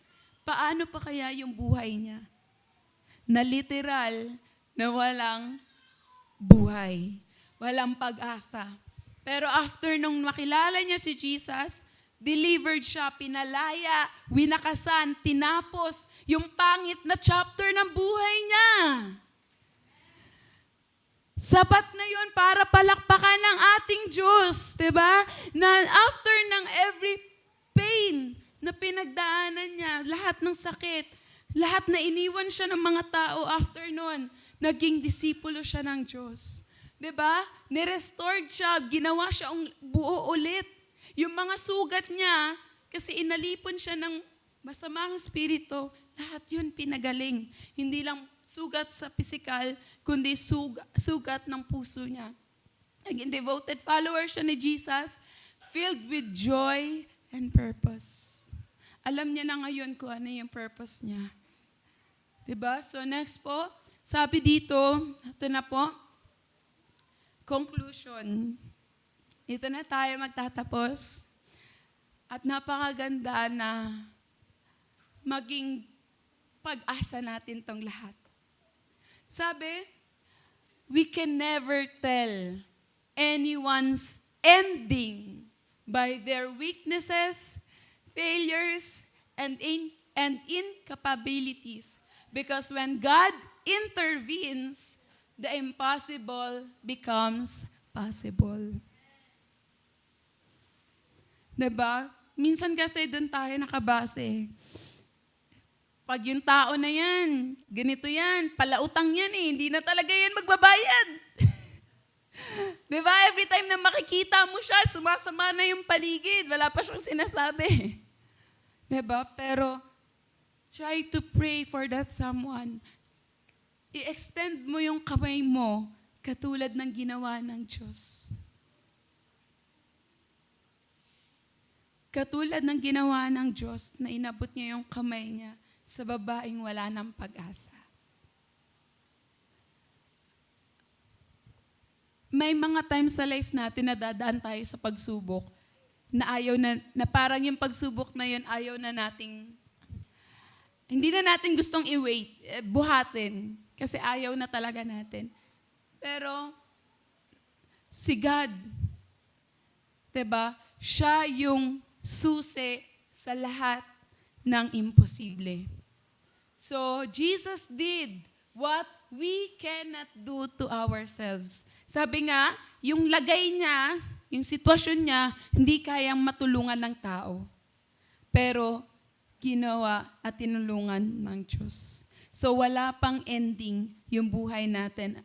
Paano pa kaya yung buhay niya? Na literal na walang buhay. Walang pag-asa. Pero after nung makilala niya si Jesus, delivered siya, pinalaya, winakasan, tinapos yung pangit na chapter ng buhay niya. Sapat na yun para palakpakan ng ating Diyos, diba? Na after ng every pain na pinagdaanan niya, lahat ng sakit, lahat na iniwan siya ng mga tao after nun, naging disipulo siya ng Diyos. Diba? Nirestored siya, ginawa siya buo ulit. Yung mga sugat niya, kasi inalipon siya ng masamang espiritu, lahat yun pinagaling. Hindi lang sugat sa physical, kundi sugat ng puso niya. Naging devoted follower siya ni Jesus, filled with joy and purpose. Alam niya na ngayon kung ano yung purpose niya. Diba? So next po, sabi dito, ito na po, conclusion. Ito na tayo magtatapos. At napakaganda na maging pag-asa natin tong lahat. Sabi, we can never tell anyone's ending by their weaknesses, failures, and incapabilities. Because when God intervenes, the impossible becomes possible. Diba? Minsan kasi doon tayo nakabase. Pag yung tao na yan, ganito yan, palautang yan hindi na talaga yan magbabayad. Diba? Every time na makikita mo siya, sumasama na yung paligid, wala pa siyang sinasabi. Diba? Pero, try to pray for that someone. I-extend mo yung kamay mo, katulad ng ginawa ng Diyos. Katulad ng ginawa ng Diyos na inabot niya yung kamay niya sa babaeng wala ng pag-asa. May mga times sa life natin na dadaan tayo sa pagsubok na na parang yung pagsubok na yun ayaw na nating, hindi na natin gustong i-wait, buhatin, kasi ayaw na talaga natin. Pero, si God, diba, siya yung susi sa lahat ng imposible. So, Jesus did what we cannot do to ourselves. Sabi nga, yung lagay niya, yung sitwasyon niya, hindi kayang matulungan ng tao. Pero, ginawa at tinulungan ng Diyos. So, wala pang ending yung buhay natin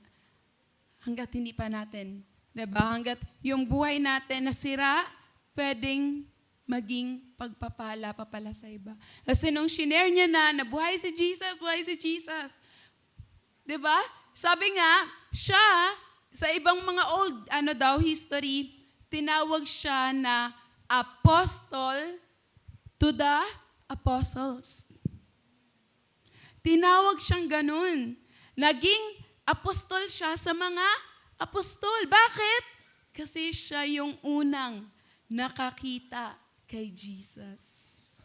hanggat hindi pa natin, diba? Hanggat yung buhay natin nasira, pwedeng maging pagpapala sa iba. Kasi nung shinare niya na buhay si Jesus. Diba? Sabi nga, siya, sa ibang mga old, history, tinawag siya na apostle to the apostles. Tinawag siyang ganun. Naging apostol siya sa mga apostol. Bakit? Kasi siya yung unang nakakita kay Jesus.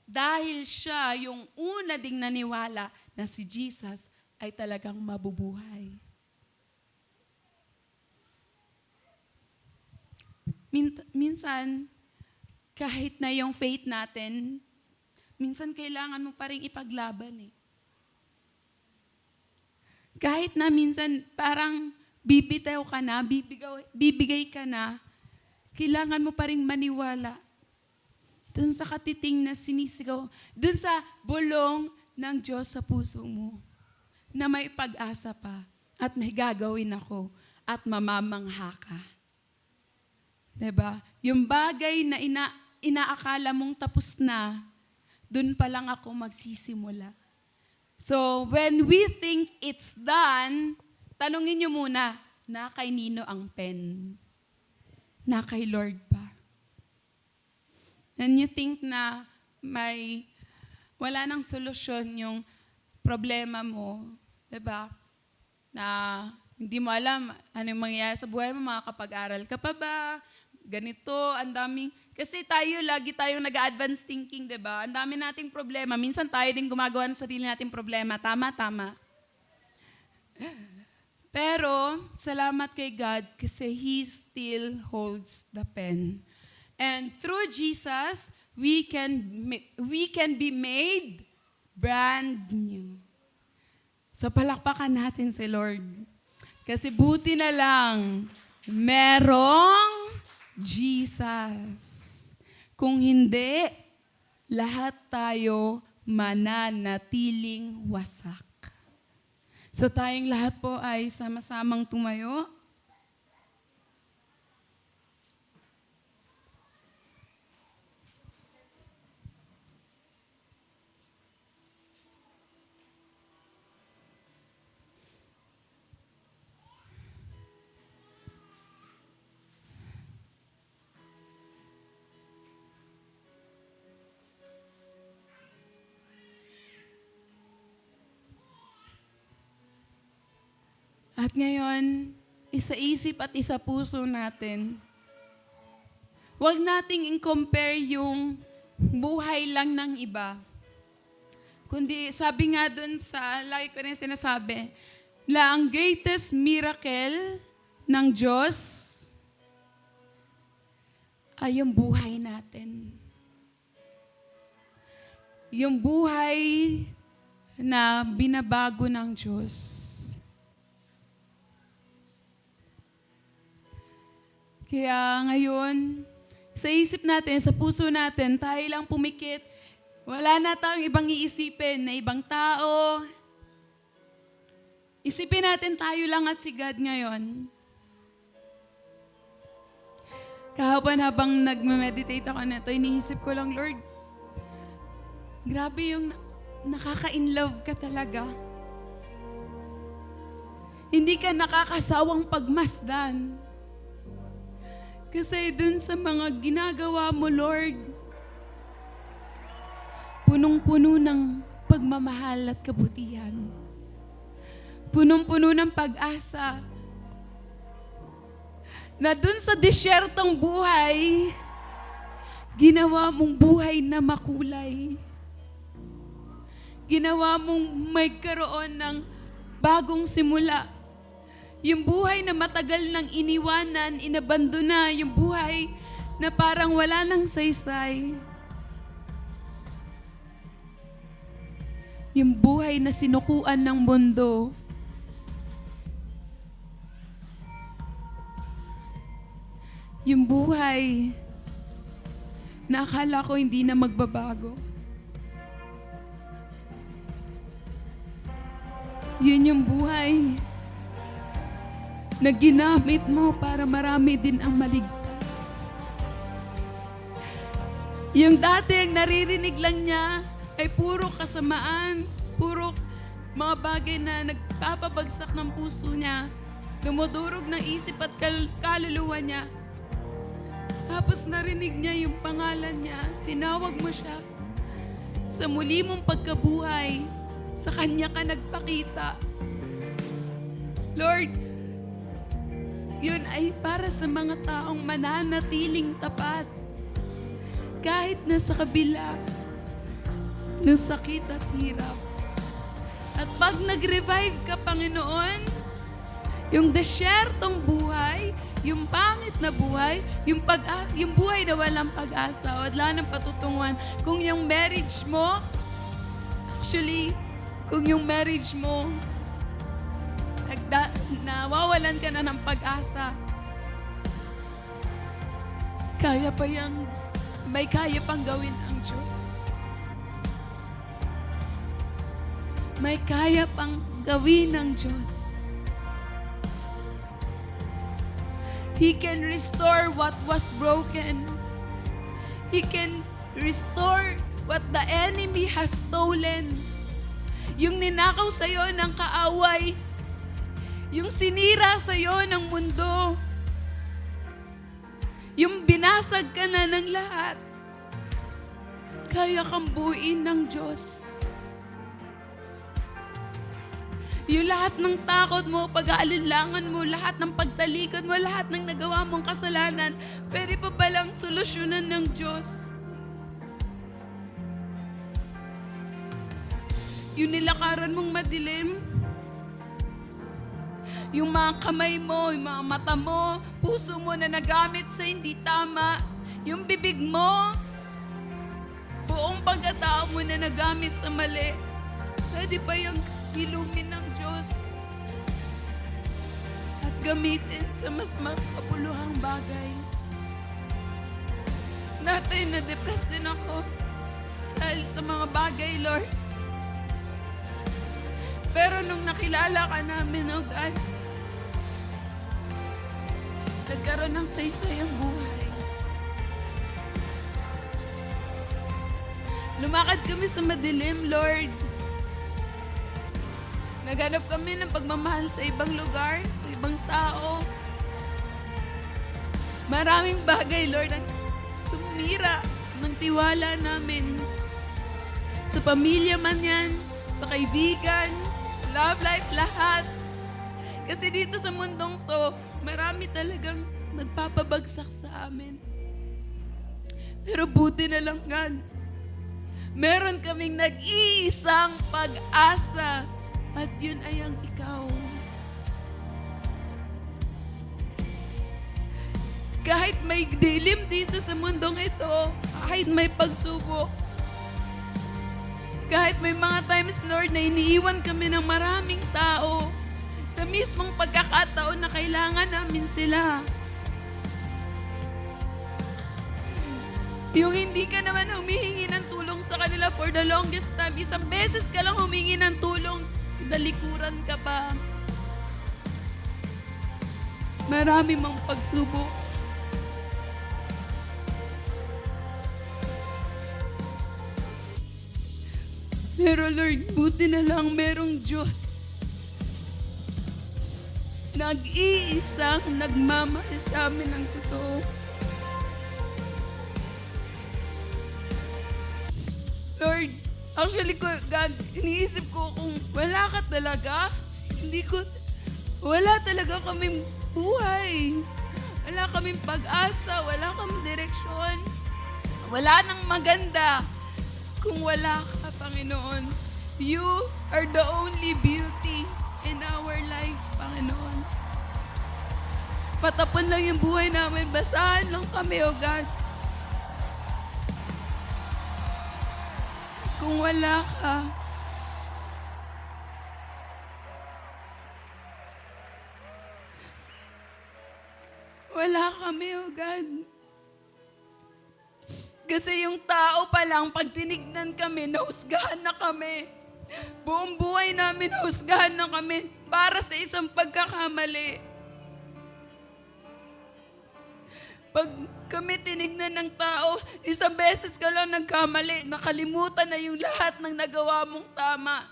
Dahil siya yung una ding naniwala na si Jesus ay talagang mabubuhay. Minsan, kahit na yung faith natin, minsan kailangan mo pa rin ipaglaban eh. Kahit na minsan parang bibitaw ka na, bibigay ka na, kailangan mo pa rin maniwala dun sa katiting na sinisigaw, dun sa bulong ng Diyos sa puso mo, na may pag-asa pa, at may gagawin ako, at mamamangha ka. Diba? Yung bagay na inaakala mong tapos na, dun pa lang ako magsisimula. So, when we think it's done, tanungin nyo muna, na kay Nino ang pen? Na kay Lord pa? And you think na wala nang solusyon yung problema mo, diba? Na hindi mo alam anong mangyayari sa buhay mo, makakapag-aral ka pa ba? Ganito, ang daming... Kasi lagi tayong nag-advance thinking, diba? Ang dami nating problema. Minsan tayo din gumagawa ng sarili nating problema. Tama. Pero, salamat kay God kasi He still holds the pen. And through Jesus, we can be made brand new. So palakpakan natin si Lord. Kasi buti na lang, merong Jesus. Kung hindi, lahat tayo mananatiling wasak. So tayong lahat po ay sama-samang tumayo. At ngayon, isa isip at isa puso natin. Huwag nating i-compare yung buhay lang ng iba. Kundi sabi nga dun sa, lagi ko rin sinasabi, na ang greatest miracle ng Diyos ay yung buhay natin. Yung buhay na binabago ng Diyos. Kaya ngayon, sa isip natin, sa puso natin, tayo lang pumikit. Wala na tayong ibang iisipin na ibang tao. Isipin natin tayo lang at si God ngayon. Kahapon habang nagme-meditate ako nito, iniisip ko lang, Lord, grabe yung nakaka-inlove ka talaga. Hindi ka nakakasawang pagmasdan. Kasi dun sa mga ginagawa mo, Lord, punong-puno ng pagmamahal at kabutihan. Punong-puno ng pag-asa. Na dun sa disyertong buhay, ginawa mong buhay na makulay. Ginawa mong may karoon ng bagong simula. Yung buhay na matagal nang iniwanan, inabandona, yung buhay na parang wala nang saysay. Yung buhay na sinukuan ng mundo. Yung buhay na akala ko hindi na magbabago. Yun yung buhay na ginamit mo para marami din ang maligtas. Yung dati ang naririnig lang niya ay puro kasamaan, puro mga bagay na nagpapabagsak ng puso niya, dumudurog ng isip at kaluluwa niya. Tapos narinig niya yung pangalan niya, tinawag mo siya. Sa muli mong pagkabuhay, sa Kanya ka nagpakita. Lord, yun ay para sa mga taong mananatiling tapat. Kahit nasa kabila ng sakit at hirap. At pag nag-revive ka, Panginoon, yung desyertong buhay, yung pangit na buhay, yung buhay na walang pag-asa, wala ng patutunguhan. Kung yung marriage mo, kung yung marriage mo, nawawalan ka na ng pag-asa, may kaya pang gawin ang Diyos. May kaya pang gawin ng Diyos. He can restore what was broken. He can restore what the enemy has stolen. Yung ninakaw sa'yo ng kaaway, yung sinira sa'yo ng mundo, yung binasag ka na ng lahat, kaya kang buuin ng Diyos. Yung lahat ng takot mo, pag-aalinlangan mo, lahat ng pagtalikod mo, lahat ng nagawa mong kasalanan, pwede pa palang solusyonan ng Diyos. Yung nilakaran mong madilim, yung mga kamay mo, yung mga mata mo, puso mo na nagamit sa hindi tama, yung bibig mo, buong pagkatao mo na nagamit sa mali, pwede pa yung ilumin ng Diyos at gamitin sa mas makabuluhang bagay. Dati na-depress din ako dahil sa mga bagay, Lord. Pero nung nakilala ka namin, oh God, nagkaroon ng saysay ang buhay. Lumakad kami sa madilim, Lord. Naghanap kami ng pagmamahal sa ibang lugar, sa ibang tao. Maraming bagay, Lord, ang sumira ng tiwala namin. Sa pamilya man yan, sa kaibigan, sa love life, lahat. Kasi dito sa mundong to, marami talagang magpapabagsak sa amin. Pero buti na lang, God. Meron kaming nag-iisang pag-asa at yun ay ang ikaw. Kahit may dilim dito sa mundong ito, kahit may pagsubok, kahit may mga times, Lord, na iniiwan kami ng maraming tao, sa mismong pagkakataon na kailangan namin sila. Yung hindi ka naman humihingi ng tulong sa kanila for the longest time, isang beses ka lang humingi ng tulong, dalikuran ka pa. Marami mang pagsubok. Pero Lord, buti na lang merong Diyos. Nag-iisang nagmamahal sa amin ng totoo. Lord, actually, God, iniisip ko kung wala ka talaga, wala talaga kaming buhay. Wala kaming pag-asa, wala kaming direksyon. Wala nang maganda kung wala ka, Panginoon. You are the only beauty in our life, Panginoon. Patapon lang yung buhay namin, basahan lang kami, O God. Kung wala ka, wala kami, O God. Kasi yung tao pa lang, pag tinignan kami, nahusgahan na kami. Buong buhay namin, nahusgahan na kami para sa isang pagkakamali. Pag kami tinignan ng tao, isang beses ka lang nagkamali, nakalimutan na yung lahat ng nagawa mong tama.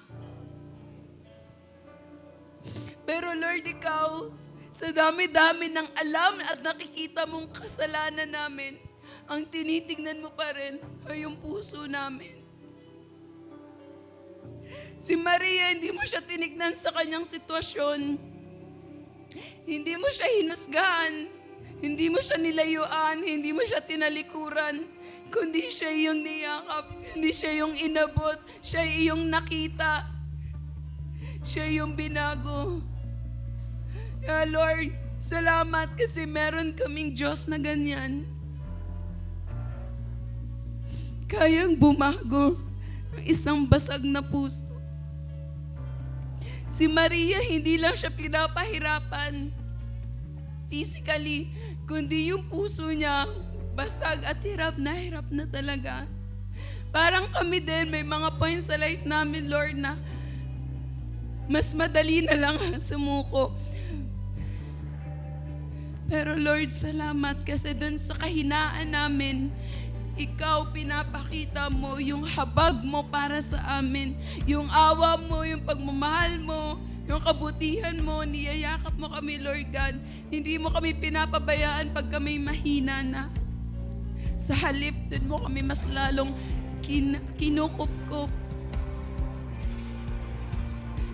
Pero Lord, Ikaw, sa dami-dami ng alam at nakikita mong kasalanan namin, ang tinitignan mo pa rin ay yung puso namin. Si Maria, hindi mo siya tinignan sa kanyang sitwasyon. Hindi mo siya hinusgahan. Hindi mo siya nilayuan, hindi mo siya tinalikuran, kundi siya yung niyakap, hindi siya yung inabot, siya yung nakita, siya yung binago. Lord, Salamat kasi meron kaming Diyos na ganyan. Kayang bumago ng isang basag na puso. Si Maria, hindi lang siya pinapahirapan physically, kundi yung puso niya, basag at hirap na talaga. Parang kami din, may mga points sa life namin, Lord, na mas madali na lang sumuko. Pero Lord, salamat kasi dun sa kahinaan namin, ikaw pinapakita mo yung habag mo para sa amin. Yung awa mo, yung pagmamahal mo, yung kabutihan mo, niyayakap mo kami, Lord God. Hindi mo kami pinapabayaan pag kami mahina na. Sa halip, dun mo kami mas lalong kinukup-kup.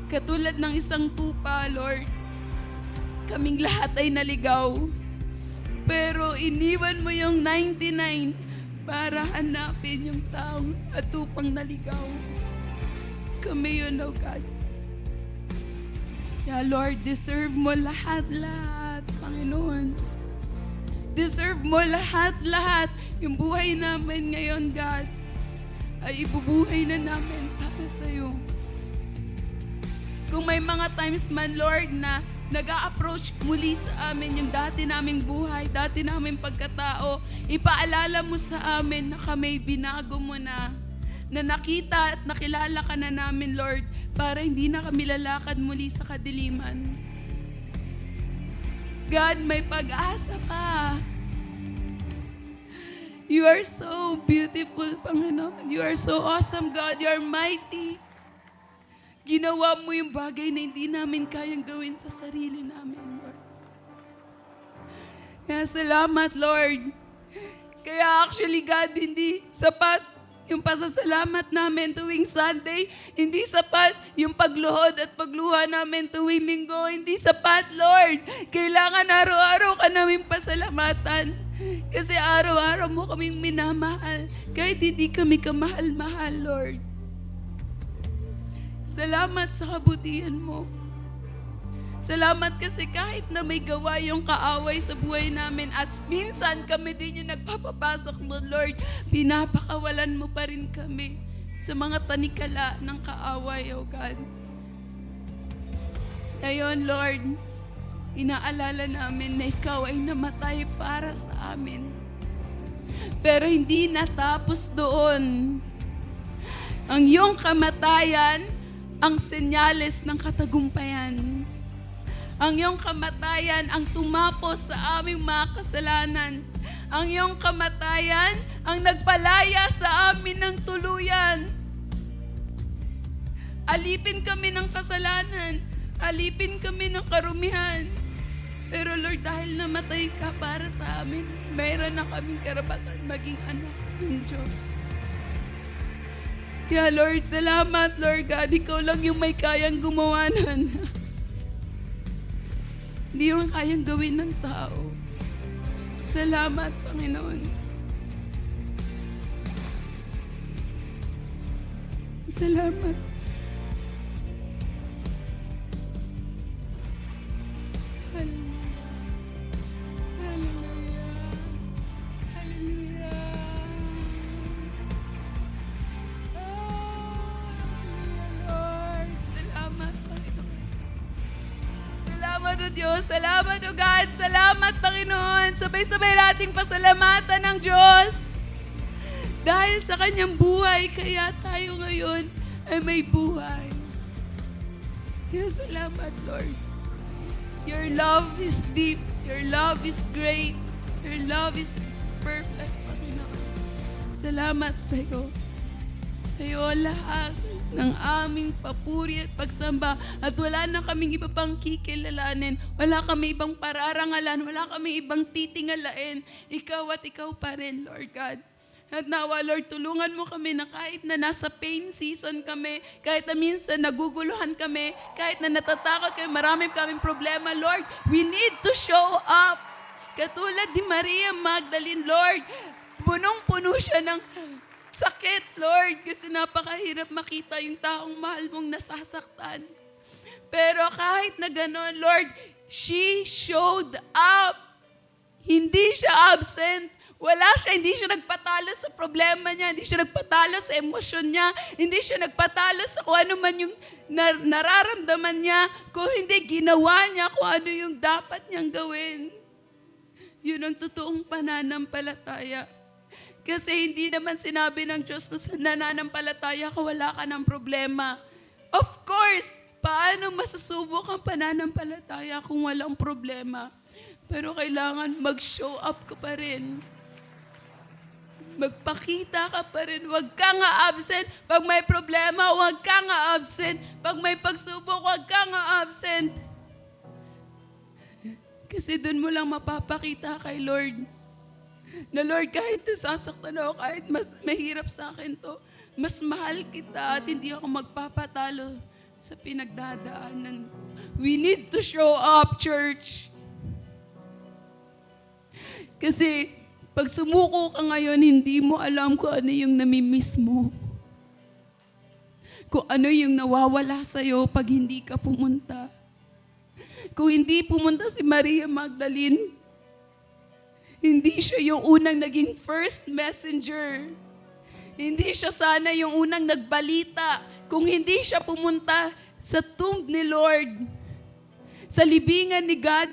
Katulad ng isang tupa, Lord, kaming lahat ay naligaw. Pero iniwan mo yung 99 para hanapin yung taong at tupang naligaw. Kami yun, oh God. Yeah, Lord, deserve mo lahat-lahat, Panginoon. Deserve mo lahat-lahat. Yung buhay namin ngayon, God, ay ibubuhay na namin para sa'yo. Kung may mga times man, Lord, na nag-a-approach muli sa amin yung dati naming buhay, dati naming pagkatao, ipaalala mo sa amin na kami binago mo na nakita at nakilala ka na namin, Lord, para hindi na kami lalakad muli sa kadiliman. God, may pag-asa pa. You are so beautiful, Panginoon. You are so awesome, God. You are mighty. Ginawa mo yung bagay na hindi namin kayang gawin sa sarili namin, Lord. Kaya salamat, Lord. Kaya actually, God, hindi sapat yung pasasalamat namin tuwing Sunday. Hindi sapat yung pagluhod at pagluha namin tuwing Linggo. Hindi sapat, Lord. Kailangan araw-araw ka namin pasalamatan. Kasi araw-araw mo kaming minamahal. Kahit hindi kami kamahal-mahal, Lord. Salamat sa kabutihan mo. Salamat kasi kahit na may gawa yung kaaway sa buhay namin at minsan kami din yung nagpapapasok mo, Lord, pinapakawalan mo pa rin kami sa mga tanikala ng kaaway, oh God. Ngayon, Lord, inaalala namin na ikaw ay namatay para sa amin. Pero hindi natapos doon. Ang iyong kamatayan, ang senyales ng katagumpayan. Ang iyong kamatayan ang tumapos sa aming mga kasalanan. Ang iyong kamatayan ang nagpalaya sa amin ng tuluyan. Alipin kami ng kasalanan. Alipin kami ng karumihan. Pero Lord, dahil namatay ka para sa amin, mayroon na kaming karapatan maging anak ng Diyos. Kaya Lord, salamat Lord God, ikaw lang yung may kayang gumawa nun. Hindi yung kayang gawin ng tao. Salamat, Panginoon. Salamat. Salamat o Diyos, salamat o God, salamat Panginoon. Sabay-sabay nating pasalamatan ng Diyos. Dahil sa kanyang buhay, kaya tayo ngayon ay may buhay. Kaya salamat Lord. Your love is deep, your love is great, your love is perfect, Panginoon. Salamat sa iyo. Sa iyo lahat ng aming papuri at pagsamba at wala na kaming iba pang kikilalanin, wala kami ibang pararangalan, wala kami ibang titingalain. Ikaw at ikaw pa rin, Lord God. At nawa, Lord, tulungan mo kami na kahit na nasa pain season kami, kahit na minsan naguguluhan kami, kahit na natatakot kami, marami kaming problema, Lord, we need to show up. Katulad ni Maria Magdalene, Lord, punong-puno siya ng sakit, Lord, kasi napakahirap makita yung taong mahal mong nasasaktan. Pero kahit na gano'n, Lord, She showed up. Hindi siya absent. Wala siya, hindi siya nagpatalo sa problema niya, hindi siya nagpatalo sa emosyon niya, hindi siya nagpatalo sa kung ano man yung nararamdaman niya, kung hindi ginawa niya kung ano yung dapat niyang gawin. Yun ang totoong pananampalataya. Kasi hindi naman sinabi ng Diyos na sa nananampalataya ka, wala ka ng problema. Of course, paano masusubok ang pananampalataya kung walang problema? Pero kailangan mag-show up ka pa rin. Magpakita ka pa rin. Huwag ka nga absent. Pag may problema, huwag ka nga absent. Pag may pagsubok, huwag ka nga absent. Kasi doon mo lang mapapakita kay Lord na Lord, kahit nasasaktan ako, kahit mas mahirap sa akin to, mas mahal kita at hindi ako magpapatalo sa pinagdadaanan. We need to show up, church. Kasi pag sumuko ka ngayon, hindi mo alam kung ano yung namimiss mo. Kung ano yung nawawala sa'yo pag hindi ka pumunta. Kung hindi pumunta si Maria Magdalene, hindi siya yung unang naging first messenger. Hindi siya sana yung unang nagbalita. Kung hindi siya pumunta sa tomb ni Lord, sa libingan ni God,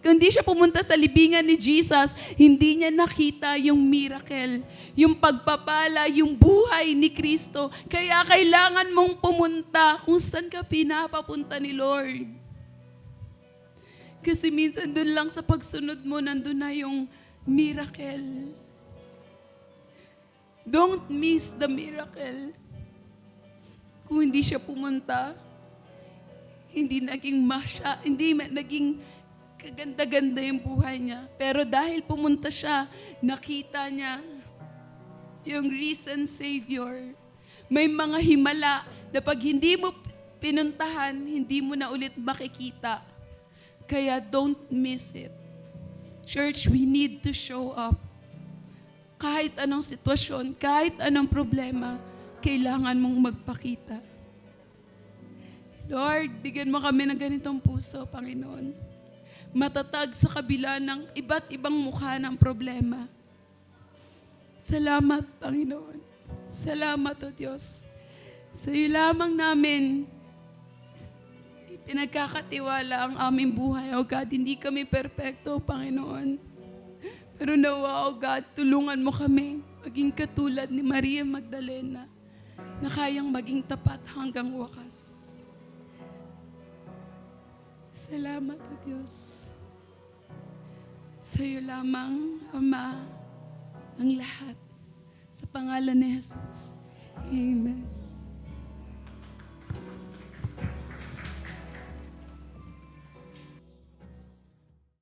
kung hindi siya pumunta sa libingan ni Jesus, hindi niya nakita yung miracle, yung pagpapala, yung buhay ni Kristo. Kaya kailangan mong pumunta kung saan ka pinapapunta ni Lord. Kasi minsan doon lang sa pagsunod mo, nandun na yung miracle. Don't miss the miracle. Kung hindi siya pumunta, hindi naging kaganda-ganda yung buhay niya. Pero dahil pumunta siya, nakita niya yung risen Savior. May mga himala na pag hindi mo pinuntahan, hindi mo na ulit makikita. Kaya don't miss it. Church, we need to show up. Kahit anong sitwasyon, kahit anong problema, kailangan mong magpakita. Lord, bigyan mo kami ng ganitong puso, Panginoon. Matatag sa kabila ng iba't ibang mukha ng problema. Salamat, Panginoon. Salamat, O Diyos. Sa iyo lamang namin pinagkakatiwala ang aming buhay, O God. Hindi kami perpekto, Panginoon. Pero nawa, O God, tulungan mo kami maging katulad ni Maria Magdalena na kayang maging tapat hanggang wakas. Salamat, O Diyos. Sa iyo lamang, Ama, ang lahat. Sa pangalan ni Jesus. Amen.